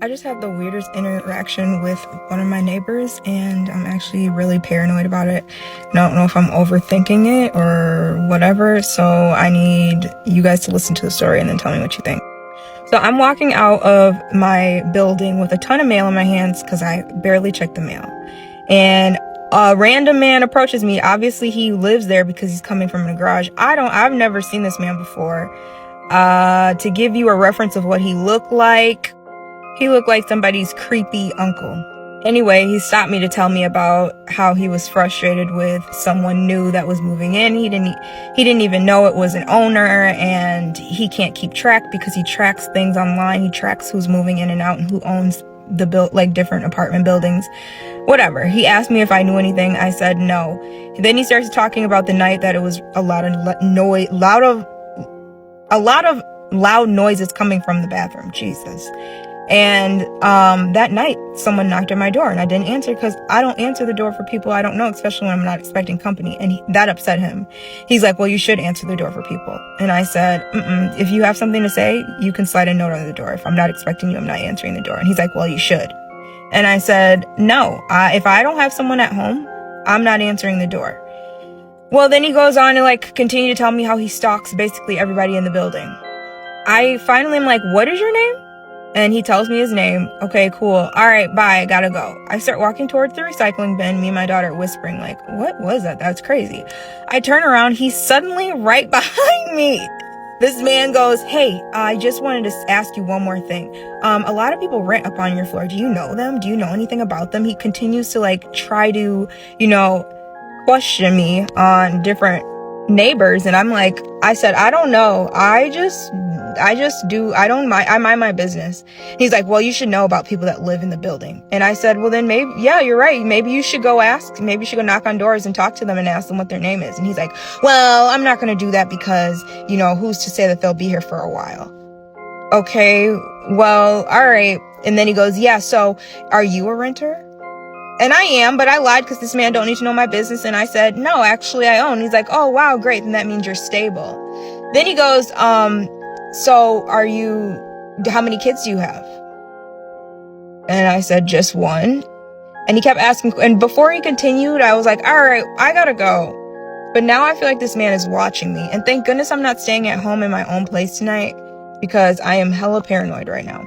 I just had the weirdest interaction with one of my neighbors, and I'm actually really paranoid about it. I don't know if I'm overthinking it or whatever, so I need you guys to listen to the story and then tell me what you think. So I'm walking out of my building with a ton of mail in my hands because I barely checked the mail. And a random man approaches me. Obviously, he lives there because he's coming from a garage. I've never seen this man before. To give you a reference of what he looked like somebody's creepy uncle. Anyway, he stopped me to tell me about how he was frustrated with someone new that was moving in. He didn't even know it was an owner, and he can't keep track because he tracks things online. He tracks who's moving in and out and who owns the different apartment buildings. Whatever. He asked me if I knew anything. I said no. Then he starts talking about the night that it was a lot of loud noises coming from the bathroom. Jesus. And that night, someone knocked at my door, and I didn't answer because I don't answer the door for people I don't know, especially when I'm not expecting company. And that upset him. He's like, well, you should answer the door for people. And I said, if you have something to say, you can slide a note on the door. If I'm not expecting you, I'm not answering the door. And he's like, well, you should. And I said, no, if I don't have someone at home, I'm not answering the door. Well, then he goes on to continue to tell me how he stalks basically everybody in the building. I finally am like, what is your name? And he tells me his name. Okay, cool. All right, bye. Gotta go. I start walking towards the recycling bin. Me and my daughter whispering what was that? That's crazy. I turn around. He's suddenly right behind me. This man goes, hey, I just wanted to ask you one more thing. A lot of people rent up on your floor. Do you know them? Do you know anything about them? He continues to try to, question me on different neighbors. And I'm like, I said, I don't know. I mind my business. He's like, well, you should know about people that live in the building. And I said, well, then maybe, yeah, you're right. Maybe you should go ask. Maybe you should go knock on doors and talk to them and ask them what their name is. And he's like, well, I'm not going to do that because, who's to say that they'll be here for a while? Okay, well, all right. And then he goes, yeah, so are you a renter? And I am, but I lied because this man don't need to know my business. And I said, no, actually I own. He's like, oh, wow, great. Then that means you're stable. Then he goes, so how many kids do you have? And I said, just one. And he kept asking, and before he continued, I was like, all right, I gotta go. But now I feel like this man is watching me. And thank goodness I'm not staying at home in my own place tonight because I am hella paranoid right now.